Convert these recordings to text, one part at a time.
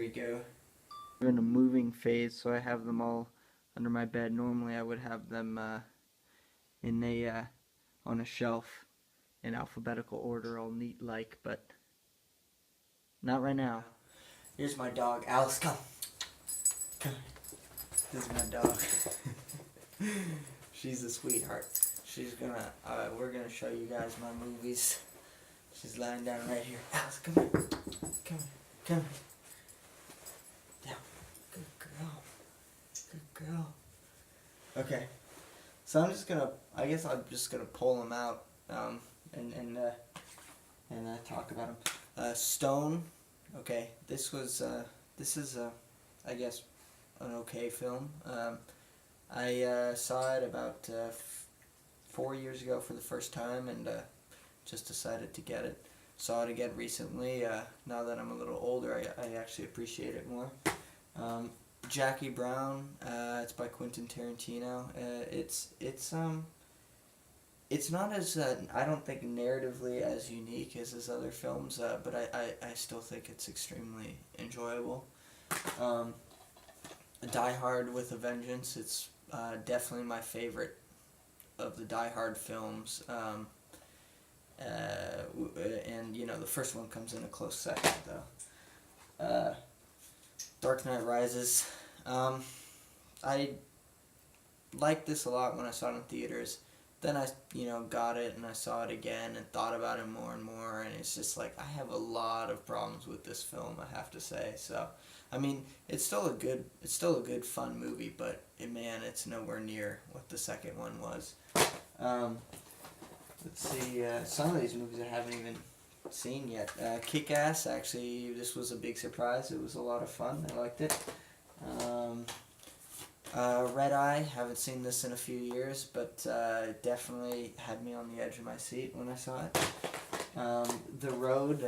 Here we go. I'm in a moving phase, so I have them all under my bed. Normally, I would have them in a on a shelf in alphabetical order, all neat like, but not right now. Here's my dog, Alice. Come, come. This is my dog. She's a sweetheart. She's gonna. We're gonna show you guys my movies. She's lying down right here. Alice, come here. Come here. Come here. Down. Good girl. Good girl. Okay. So I'm just gonna. I guess I'm just gonna pull them out. And talk about them. Stone. Okay. This was. This is. I guess, an okay film. I saw it about 4 years ago for the first time, and just decided to get it. Saw it again recently. Now that I'm a little older, I actually appreciate it more. Jackie Brown. It's by Quentin Tarantino. It's not as I don't think narratively as unique as his other films, but I still think it's extremely enjoyable. Die Hard with a Vengeance. It's definitely my favorite of the Die Hard films. And the first one comes in a close second though. Dark Knight Rises. I liked this a lot when I saw it in theaters. Then I got it and I saw it again and thought about it more and more, and it's just like I have a lot of problems with this film, I have to say. So I mean, it's still a good fun movie, but man, it's nowhere near what the second one was. Let's see, some of these movies I haven't even seen yet. Kick-Ass, actually, this was a big surprise. It was a lot of fun. I liked it. Red Eye, haven't seen this in a few years, but it definitely had me on the edge of my seat when I saw it. The Road,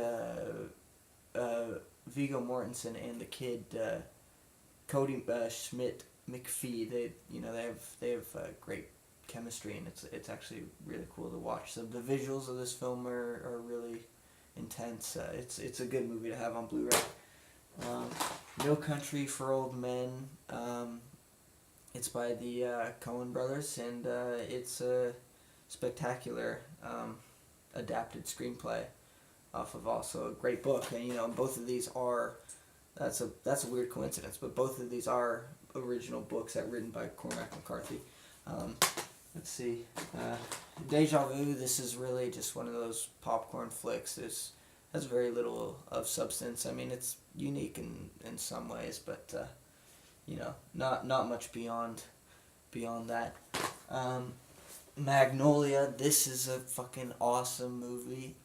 Viggo Mortensen and the kid Cody Schmidt McPhee. They have great chemistry, and it's actually really cool to watch. So the visuals of this film are really intense. It's a good movie to have on Blu-ray. No Country for Old Men. It's by the Coen brothers, and it's a spectacular adapted screenplay off of also a great book. And both of these are that's a weird coincidence, but both of these are original books that were written by Cormac McCarthy. Let's see, Deja Vu. This is really just one of those popcorn flicks. Has very little of substance. I mean, it's unique in some ways, but not much beyond that. Magnolia. This is a fucking awesome movie.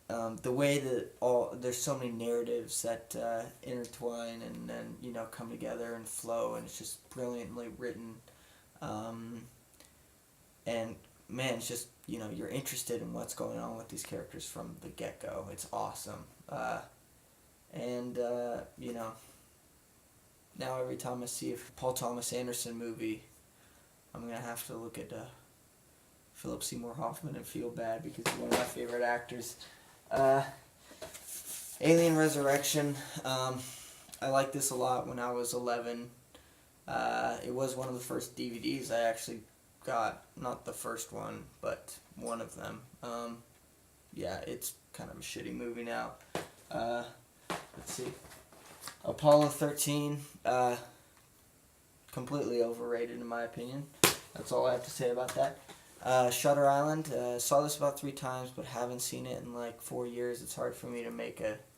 The way that there's so many narratives that intertwine and then come together and flow, and it's just brilliantly written. And man, it's just you're interested in what's going on with these characters from the get-go. It's awesome. Now every time I see a Paul Thomas Anderson movie, I'm gonna have to look at Philip Seymour Hoffman and feel bad because he's one of my favorite actors. Alien Resurrection. I liked this a lot when I was 11. It was one of the first DVDs I actually got. Not the first one, but one of them. Yeah, it's kind of a shitty movie now. Let's see. Apollo 13. Completely overrated in my opinion. That's all I have to say about that. Shutter Island. Saw this about 3 times, but haven't seen it in like 4 years. It's hard for me to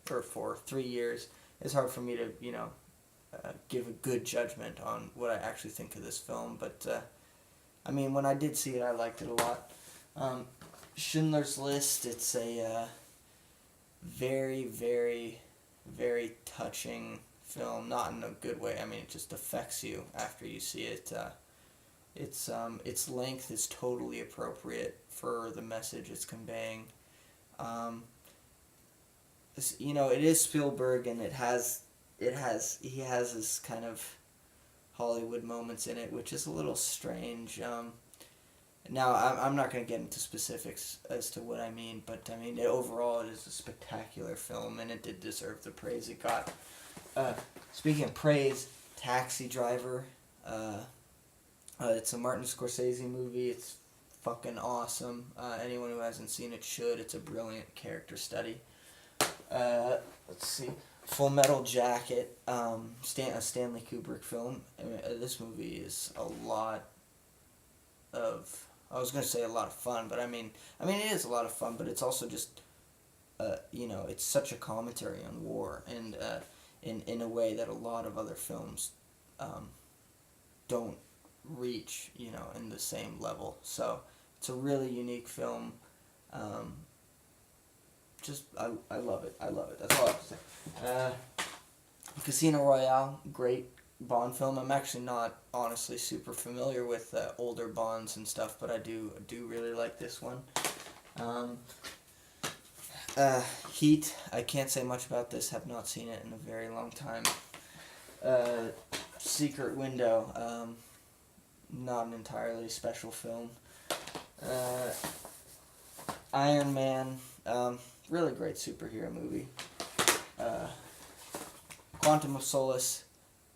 for 3 years. It's hard for me to give a good judgment on what I actually think of this film. But I mean, when I did see it, I liked it a lot. Schindler's List. It's a very, very, very touching film. Not in a good way. I mean, it just affects you after you see it. Its length is totally appropriate for the message it's conveying. It is Spielberg, and he has this kind of Hollywood moments in it, which is a little strange. Now, I'm not going to get into specifics as to what I mean, but I mean, overall, it is a spectacular film, and it did deserve the praise it got. Uh, Speaking of praise, Taxi Driver. It's a Martin Scorsese movie. It's fucking awesome. Anyone who hasn't seen it should. It's a brilliant character study. Let's see. Full Metal Jacket, a Stanley Kubrick film. I mean, this movie is a lot of. I was gonna say a lot of fun, but I mean, it is a lot of fun, but it's also just, it's such a commentary on war, and in a way that a lot of other films, don't reach, in the same level. So it's a really unique film. I love it. I love it. That's all I have to say. Casino Royale, great Bond film. I'm actually not honestly super familiar with older Bonds and stuff, but I do really like this one. Heat. I can't say much about this. Have not seen it in a very long time. Secret Window. Not an entirely special film. Iron Man. Really great superhero movie. Quantum of Solace,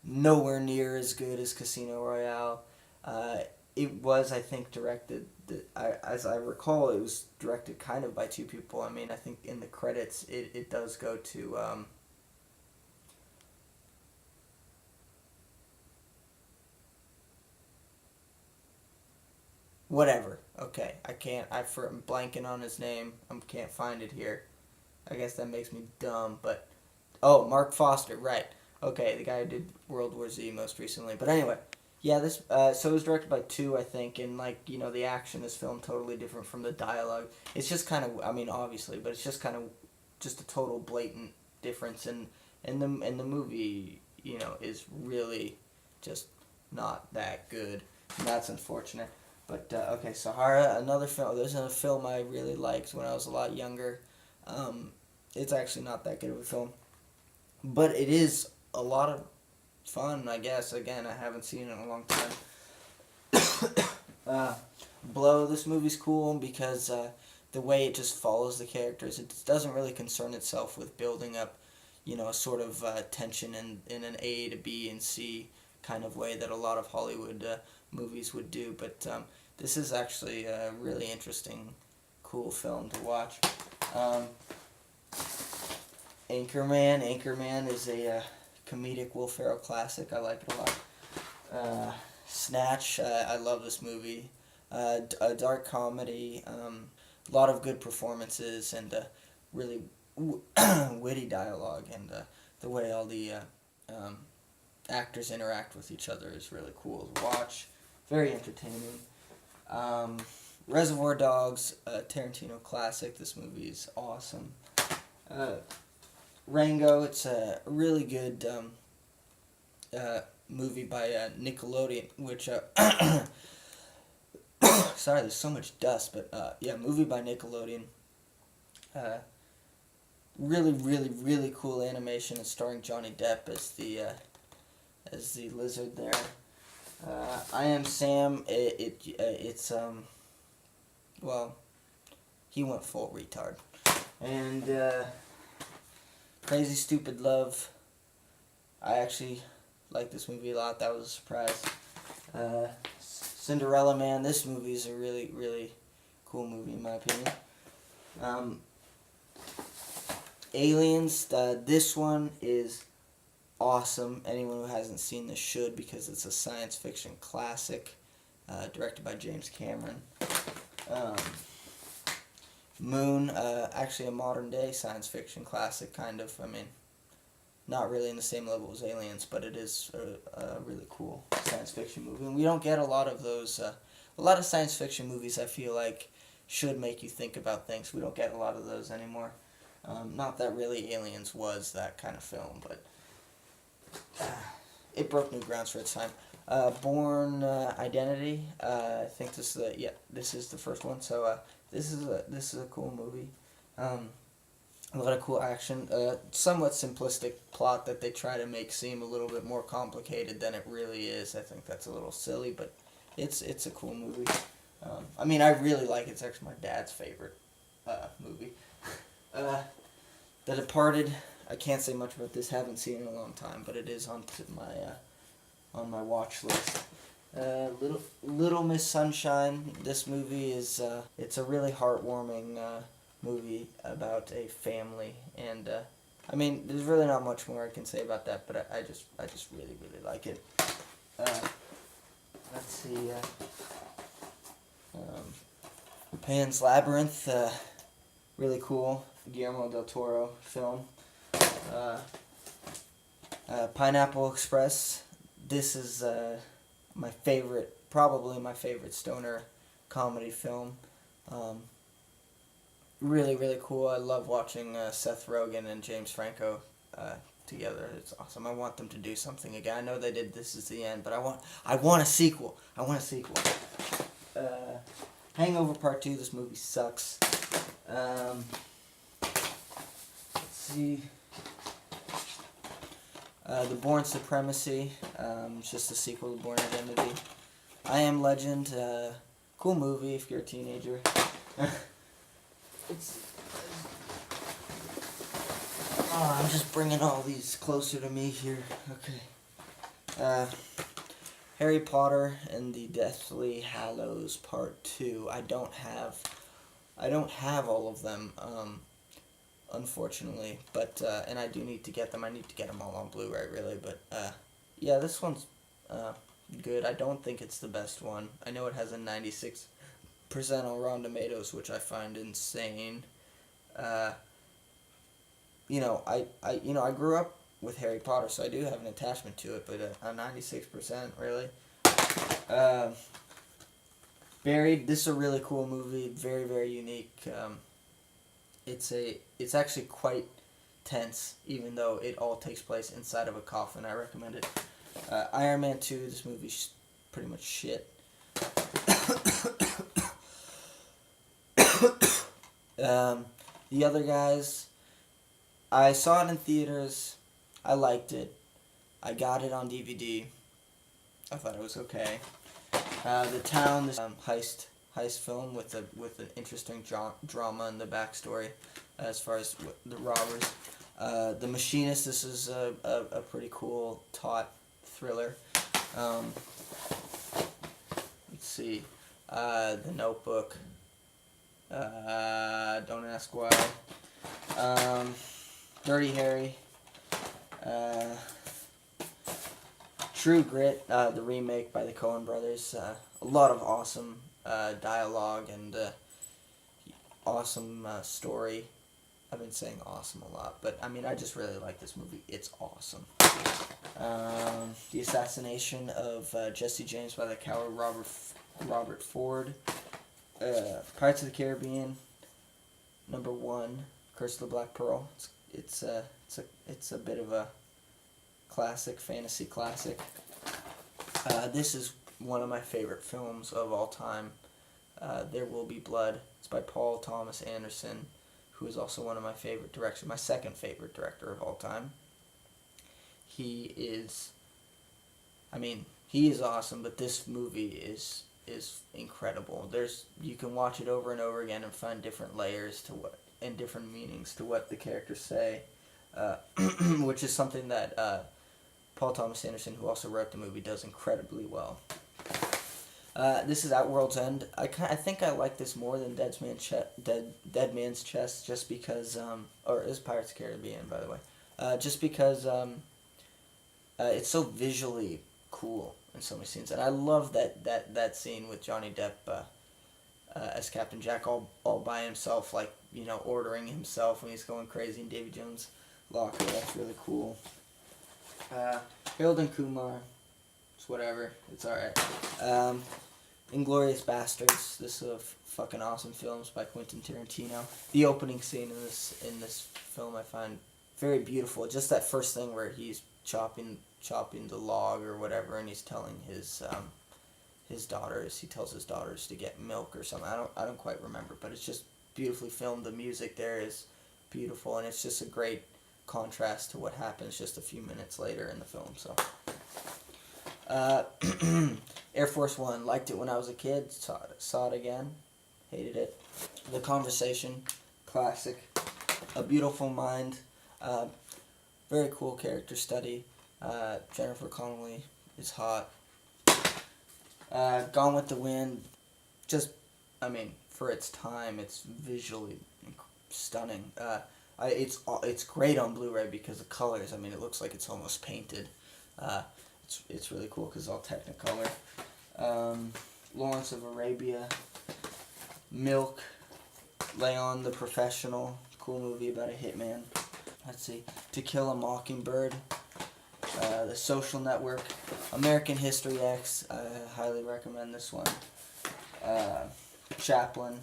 nowhere near as good as Casino Royale. It was, I think, directed, as I recall, it was directed kind of by two people. I mean, I think in the credits it does go to, whatever. Okay, I'm blanking on his name. I can't find it here. I guess that makes me dumb, but oh, Mark Foster, right? Okay, the guy who did World War Z most recently. But anyway, yeah, this so it was directed by two, I think, and the action in this film totally different from the dialogue. It's just kind of, I mean, obviously, but it's just kind of just a total blatant difference, and the movie, is really just not that good. And that's unfortunate. But okay, Sahara, another film. There's a film I really liked when I was a lot younger. It's actually not that good of a film, but it is a lot of fun, I guess. Again, I haven't seen it in a long time. Blow, this movie's cool because the way it just follows the characters. It doesn't really concern itself with building up, a sort of tension in an A to B and C kind of way that a lot of Hollywood movies would do. But this is actually a really interesting, cool film to watch. Anchorman is a comedic Will Ferrell classic. I like it a lot. Snatch, I love this movie. A dark comedy, a lot of good performances, and really witty dialogue, and the way all the actors interact with each other is really cool to watch. Very entertaining. Reservoir Dogs, a Tarantino classic. This movie is awesome. Rango, it's a really good movie by Nickelodeon, which, sorry, there's so much dust, but yeah, movie by Nickelodeon. Really, really, really cool animation, and starring Johnny Depp as the lizard there. I Am Sam, it's well, he went full retard. And Crazy Stupid Love, I actually like this movie a lot. That was a surprise. Cinderella Man, this movie is a really, really cool movie in my opinion. Aliens, this one is awesome. Anyone who hasn't seen this should, because it's a science fiction classic, directed by James Cameron. Moon, actually a modern day science fiction classic, kind of. I mean, not really in the same level as Aliens, but it is a really cool science fiction movie. And we don't get a lot of those. A lot of science fiction movies, I feel like, should make you think about things. We don't get a lot of those anymore. Not that really Aliens was that kind of film, but it broke new grounds for its time. Bourne Identity. I think this is the first one. So this is a cool movie. A lot of cool action. Somewhat simplistic plot that they try to make seem a little bit more complicated than it really is. I think that's a little silly, but it's a cool movie. I mean, I really like it. It's actually my dad's favorite movie. The Departed. I can't say much about this. Haven't seen it in a long time, but it is on my watch list. Little Miss Sunshine. This movie is it's a really heartwarming movie about a family, and I mean, there's really not much more I can say about that, but I just really like it. Let's see. Pan's Labyrinth. Really cool. Guillermo del Toro film. Pineapple Express. This is my favorite, probably my favorite stoner comedy film. Really cool. I love watching Seth Rogen and James Franco together. It's awesome. I want them to do something again. I know they did This Is the End, but I want a sequel. Hangover Part 2. This movie sucks. Let's see. The Bourne Supremacy. It's just a sequel to Bourne Identity. I Am Legend. Cool movie if you're a teenager. I'm just bringing all these closer to me here. Okay. Harry Potter and the Deathly Hallows Part 2. I don't have all of them, unfortunately, but and I do need to get them. I need to get them all on Blu-ray, really, but yeah, this one's good. I don't think it's the best one. I know it has a 96% on Rotten Tomatoes, which I find insane. I grew up with Harry Potter, so I do have an attachment to it, but a 96%, really. Buried. This is a really cool movie. Very unique. It's actually quite tense, even though it all takes place inside of a coffin. I recommend it. Iron Man 2. This movie's pretty much shit. The Other Guys. I saw it in theaters. I liked it. I got it on DVD. I thought it was okay. The Town, this heist film with an interesting drama in the backstory as far as the robbers. The Machinist. This is a pretty cool taut thriller. Let's see. The Notebook. Don't ask why. Dirty Harry. True Grit, the remake by the Coen brothers. A lot of awesome dialogue and awesome story. I've been saying awesome a lot, but I mean, I just really like this movie. It's awesome. The Assassination of Jesse James by the coward Robert Ford. Pirates of the Caribbean, #1, Curse of the Black Pearl. It's a bit of a classic, fantasy classic. This is one of my favorite films of all time. There Will Be Blood. It's by Paul Thomas Anderson, who is also one of my favorite directors, my second favorite director of all time. He is awesome, but this movie is incredible. You can watch it over and over again and find different layers and different meanings to what the characters say, which is something that Paul Thomas Anderson, who also wrote the movie, does incredibly well. This is At World's End. I think I like this more than Dead Man's Chest, just because, or is Pirates of the Caribbean, by the way, just because it's so visually cool in so many scenes, and I love that scene with Johnny Depp as Captain Jack all by himself, like, ordering himself when he's going crazy in Davy Jones' locker. That's really cool. Harold and Kumar. It's whatever. It's alright. Inglourious Basterds. This is a fucking awesome film. It's by Quentin Tarantino. The opening scene in this film I find very beautiful. Just that first thing where he's chopping the log or whatever, and he's telling his daughters. He tells his daughters to get milk or something. I don't quite remember, but it's just beautifully filmed. The music there is beautiful, and it's just a great contrast to what happens just a few minutes later in the film. So, Air Force One, liked it when I was a kid, saw it again, hated it. The Conversation, classic. A Beautiful Mind, uh, very cool character study. Jennifer Connelly is hot. Gone with the Wind, just, I mean, for its time, it's visually stunning. It's great on Blu-ray because the colors. I mean, it looks like it's almost painted. It's really cool because it's all Technicolor. Lawrence of Arabia, Milk, Leon the Professional, cool movie about a hitman. Let's see, To Kill a Mockingbird, The Social Network, American History X. I highly recommend this one. Chaplin,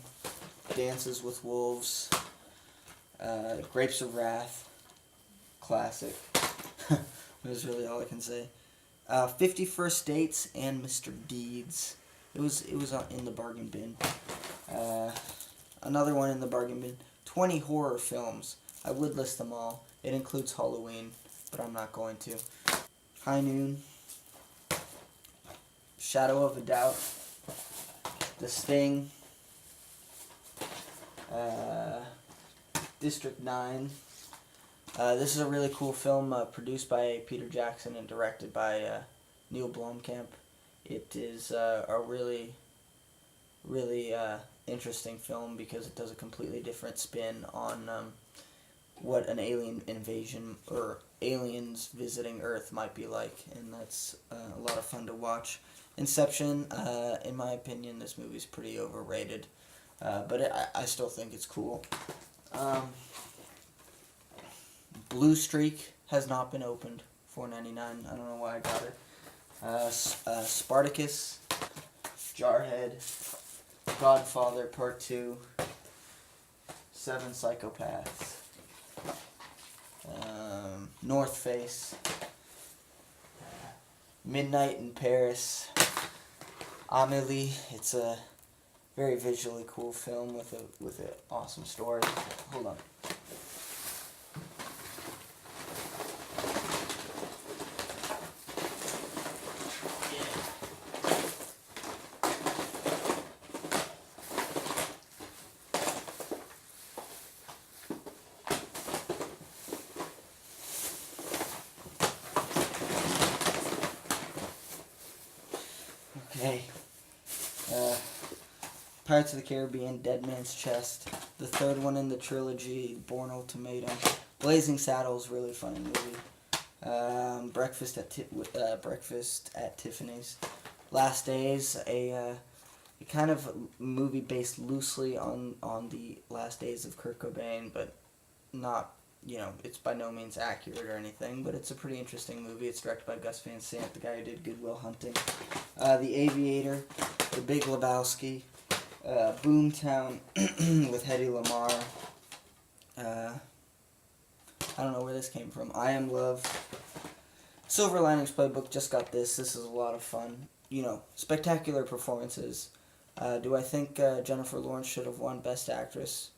Dances with Wolves, Grapes of Wrath, classic. That's really all I can say. 50 First Dates and Mr. Deeds. It was in the bargain bin. Another one in the bargain bin. 20 horror films. I would list them all. It includes Halloween, but I'm not going to. High Noon, Shadow of a Doubt, The Sting, District 9. This is a really cool film produced by Peter Jackson and directed by Neil Blomkamp. It is a really, really interesting film because it does a completely different spin on what an alien invasion or aliens visiting Earth might be like, and that's a lot of fun to watch. Inception, in my opinion, this movie's pretty overrated, but I still think it's cool. Blue Streak has not been opened. $4.99. I don't know why I got it. Spartacus, Jarhead, Godfather Part 2, Seven Psychopaths, North Face, Midnight in Paris, Amélie. It's a very visually cool film with an awesome story. Hold on. Okay. Pirates of the Caribbean, Dead Man's Chest, the third one in the trilogy, Bourne Ultimatum, Blazing Saddles, really funny movie. Breakfast at Tiffany's, Last Days, a kind of movie based loosely on the last days of Kurt Cobain, but not, it's by no means accurate or anything, but it's a pretty interesting movie. It's directed by Gus Van Sant, the guy who did Good Will Hunting. The Aviator, The Big Lebowski, Boomtown with Hedy Lamarr. I don't know where this came from. I Am Love. Silver Linings Playbook, just got this. This is a lot of fun. Spectacular performances. Do I think Jennifer Lawrence should have won Best Actress?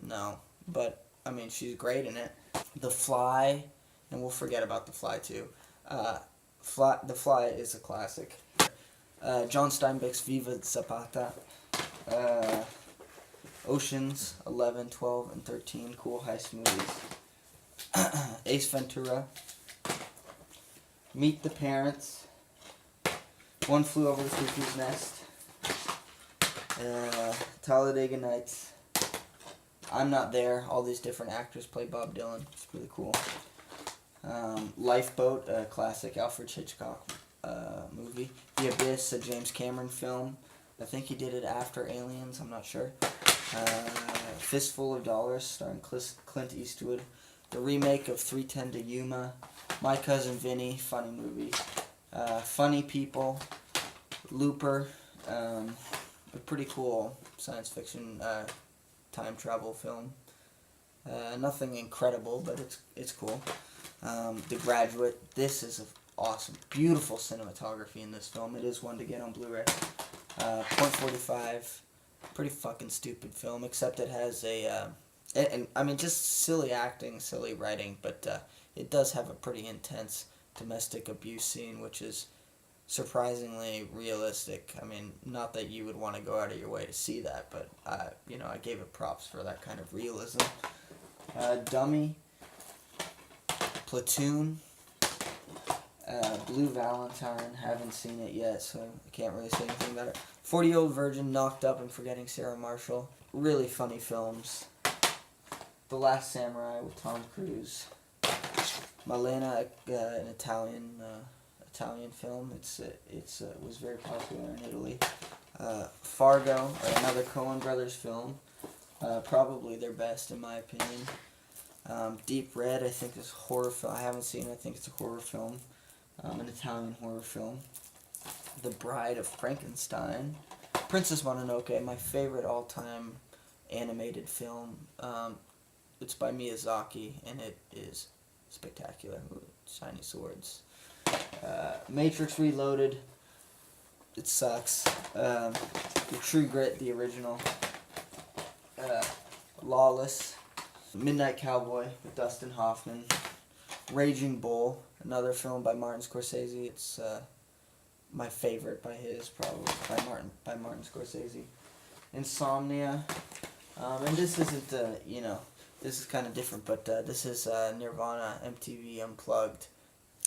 No. But, I mean, she's great in it. The Fly, and we'll forget about The Fly too. The Fly is a classic. John Steinbeck's Viva Zapata. Oceans 11, 12, and 13, cool heist movies. Ace Ventura. Meet the Parents. One Flew Over the Cuckoo's Nest. Talladega Nights. I'm Not There. All these different actors play Bob Dylan. It's really cool. Lifeboat, a classic Alfred Hitchcock movie. The Abyss, a James Cameron film. I think he did it after Aliens, I'm not sure. Fistful of Dollars, starring Clint Eastwood. The remake of 3:10 to Yuma. My Cousin Vinny, funny movie. Funny People. Looper, a pretty cool science fiction time travel film. Nothing incredible, but it's cool. The Graduate. This is awesome. Beautiful cinematography in this film. It is one to get on Blu-ray. .45. Pretty fucking stupid film, except it has and I mean, just silly acting, silly writing, but it does have a pretty intense domestic abuse scene, which is surprisingly realistic. I mean, not that you would want to go out of your way to see that, but I gave it props for that kind of realism. Dummy, Platoon, Blue Valentine. Haven't seen it yet, so I can't really say anything about it. 40-Year-Old Virgin, Knocked Up and Forgetting Sarah Marshall. Really funny films. The Last Samurai with Tom Cruise. Malena, an Italian film. It was very popular in Italy. Fargo, another Coen Brothers film. Probably their best in my opinion. Deep Red, I think is a horror film. I haven't seen it. I think it's a horror film. An Italian horror film. The Bride of Frankenstein. Princess Mononoke, my favorite all-time animated film. It's by Miyazaki, and it is spectacular. Shiny swords. Matrix Reloaded. It sucks. The True Grit, the original. Lawless. Midnight Cowboy with Dustin Hoffman. Raging Bull, another film by Martin Scorsese. It's my favorite by his, probably by Martin Scorsese. Insomnia, and this isn't this is kind of different, but this is Nirvana MTV Unplugged.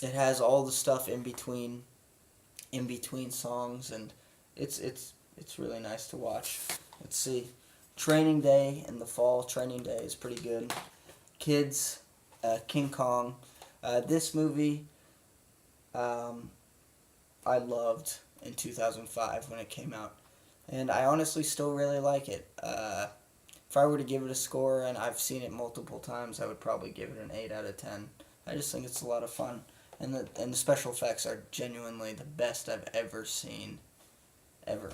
It has all the stuff in between songs, and it's really nice to watch. Let's see, Training Day in the fall. Training Day is pretty good. Kids, King Kong. This movie, I loved in 2005 when it came out, and I honestly still really like it. If I were to give it a score, and I've seen it multiple times, I would probably give it an 8 out of 10. I just think it's a lot of fun, and the special effects are genuinely the best I've ever seen, ever,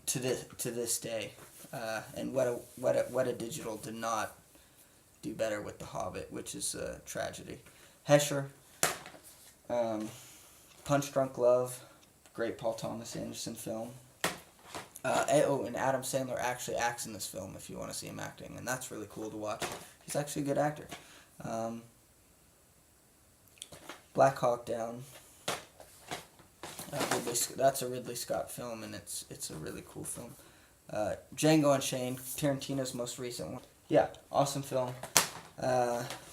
to this day. And Weta Digital did not do better with The Hobbit, which is a tragedy. Hesher, Punch Drunk Love, great Paul Thomas Anderson film. And Adam Sandler actually acts in this film if you want to see him acting, and that's really cool to watch. He's actually a good actor. Black Hawk Down. That's a Ridley Scott film, and it's a really cool film. Django Unchained, Tarantino's most recent one. Yeah, awesome film.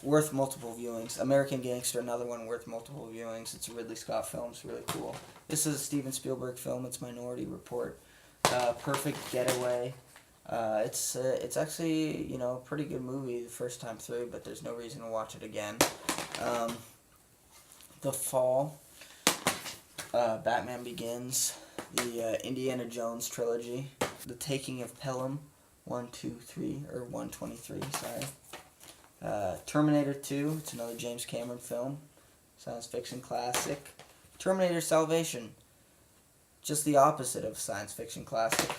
Worth multiple viewings. American Gangster, another one worth multiple viewings. It's a Ridley Scott film. It's really cool. This is a Steven Spielberg film. It's Minority Report. Perfect Getaway. It's actually a pretty good movie the first time through, but there's no reason to watch it again. The Fall. Batman Begins. The Indiana Jones trilogy. The Taking of Pelham. 1, 2, 3, or 123. Sorry. Terminator 2, it's another James Cameron film, science fiction classic. Terminator Salvation, just the opposite of science fiction classic.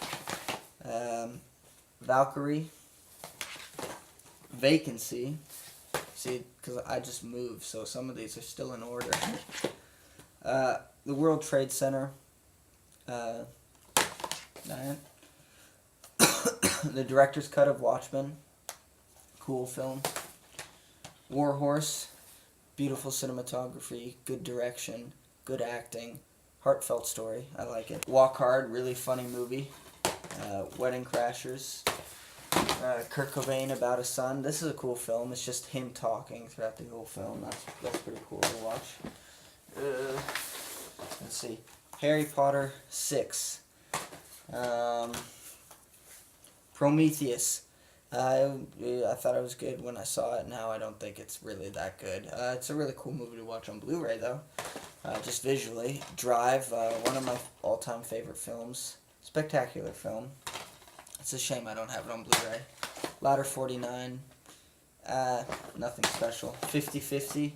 Valkyrie, Vacancy, see, because I just moved, so some of these are still in order. The World Trade Center, the director's cut of Watchmen, cool film. War Horse, beautiful cinematography, good direction, good acting, heartfelt story, I like it. Walk Hard, really funny movie. Wedding Crashers, Kurt Cobain About a Son. This is a cool film. It's just him talking throughout the whole film. That's pretty cool to watch. Let's see, Harry Potter 6, Prometheus. I thought it was good when I saw it. Now I don't think it's really that good. It's a really cool movie to watch on Blu-ray though, just visually. Drive, one of my all-time favorite films. Spectacular film. It's a shame I don't have it on Blu-ray. Ladder 49, nothing special. 50-50,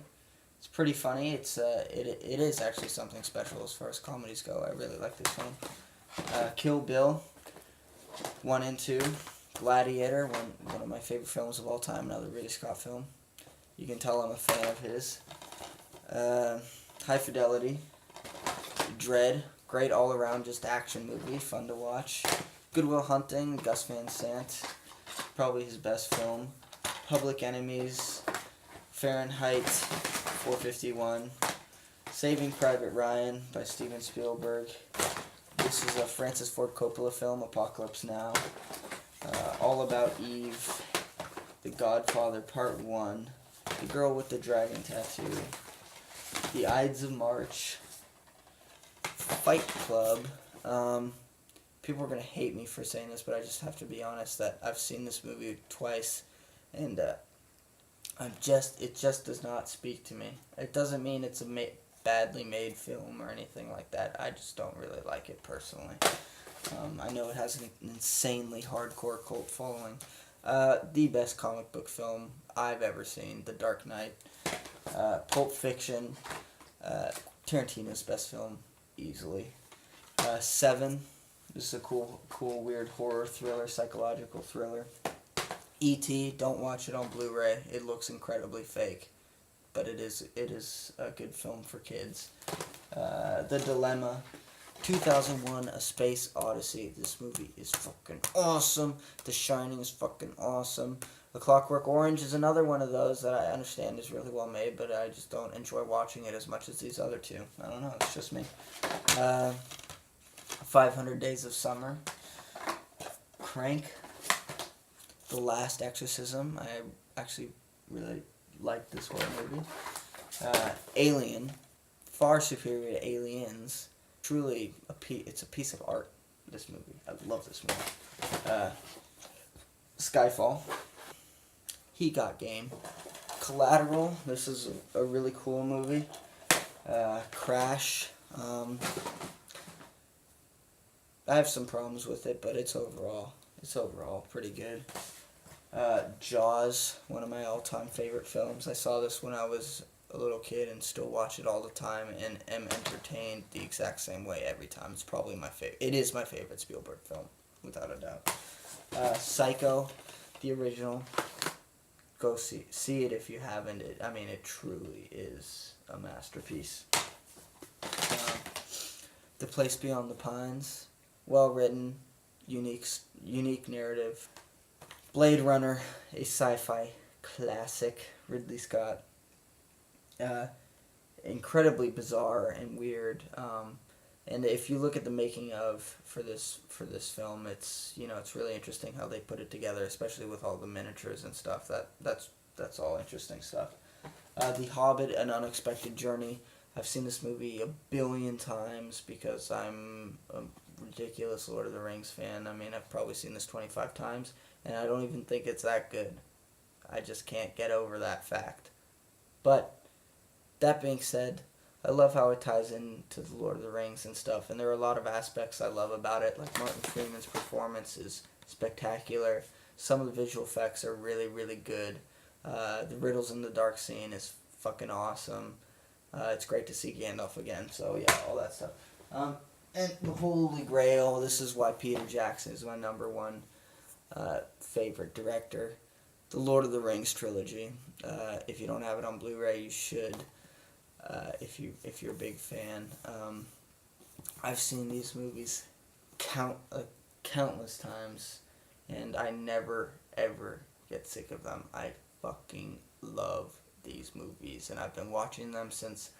it's pretty funny. It is actually something special as far as comedies go. I really like this film. Kill Bill, 1 and 2. Gladiator, one of my favorite films of all time, another Ridley Scott film. You can tell I'm a fan of his. High Fidelity, Dread, great all-around just action movie, fun to watch. Good Will Hunting, Gus Van Sant, probably his best film. Public Enemies, Fahrenheit 451, Saving Private Ryan by Steven Spielberg. This is a Francis Ford Coppola film, Apocalypse Now. All About Eve. The Godfather Part 1. The Girl with the Dragon Tattoo. The Ides of March. Fight Club. People are going to hate me for saying this, but I just have to be honest that I've seen this movie twice, and it just does not speak to me. It doesn't mean it's a badly made film or anything like that. I just don't really like it personally. I know it has an insanely hardcore cult following. The best comic book film I've ever seen, The Dark Knight. Pulp Fiction. Tarantino's best film, easily. Seven. This is a cool, weird horror thriller, psychological thriller. E.T., don't watch it on Blu-ray. It looks incredibly fake, but it is a good film for kids. The Dilemma. 2001: A Space Odyssey. This movie is fucking awesome. The Shining is fucking awesome. A Clockwork Orange is another one of those that I understand is really well made, but I just don't enjoy watching it as much as these other two. I don't know, it's just me. 500 Days of Summer. Crank. The Last Exorcism. I actually really like this horror movie. Alien. Far superior to Aliens. Truly, it's a piece of art, this movie. I love this movie. Skyfall. He Got Game. Collateral. This is a really cool movie. Crash. I have some problems with it, but it's overall pretty good. Jaws, one of my all-time favorite films. I saw this when I was a little kid and still watch it all the time and am entertained the exact same way every time. It's probably my favorite. It is my favorite Spielberg film, without a doubt. Psycho, the original. Go see it if you haven't. It truly is a masterpiece. The Place Beyond the Pines. Well written, unique narrative. Blade Runner, a sci-fi classic. Ridley Scott. Incredibly bizarre and weird. And if you look at the making of for this film, it's really interesting how they put it together, especially with all the miniatures and stuff. That's all interesting stuff. The Hobbit: An Unexpected Journey. I've seen this movie 1 billion times because I'm a ridiculous Lord of the Rings fan. I've probably seen this 25 times, and I don't even think it's that good. I just can't get over that fact. But that being said, I love how it ties into the Lord of the Rings and stuff, and there are a lot of aspects I love about it. Like Martin Freeman's performance is spectacular. Some of the visual effects are really, really good. The Riddles in the Dark scene is fucking awesome. It's great to see Gandalf again, so yeah, all that stuff. And the Holy Grail, this is why Peter Jackson is my number one favorite director. The Lord of the Rings trilogy. If you don't have it on Blu-ray, you should. If you're a big fan. I've seen these movies countless times, and I never ever get sick of them. I fucking love these movies, and I've been watching them since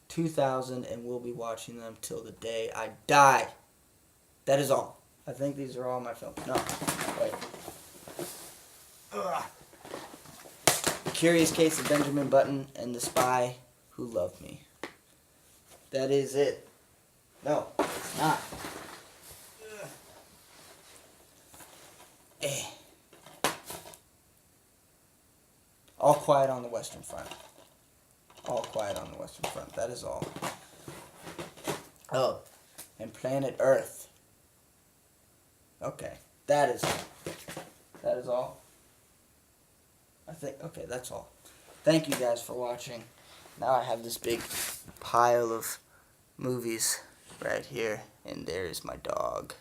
2000 and will be watching them till the day I die. That is all. I think these are all my films. No, wait. Ugh. Curious Case of Benjamin Button and The Spy Who Loved Me. That is it. No, it's not. All Quiet on the Western Front. All Quiet on the Western Front. That is all. Oh, and Planet Earth. Okay, that is all. That is all. Okay, that's all. Thank you guys for watching. Now I have this big pile of movies right here, and there is my dog.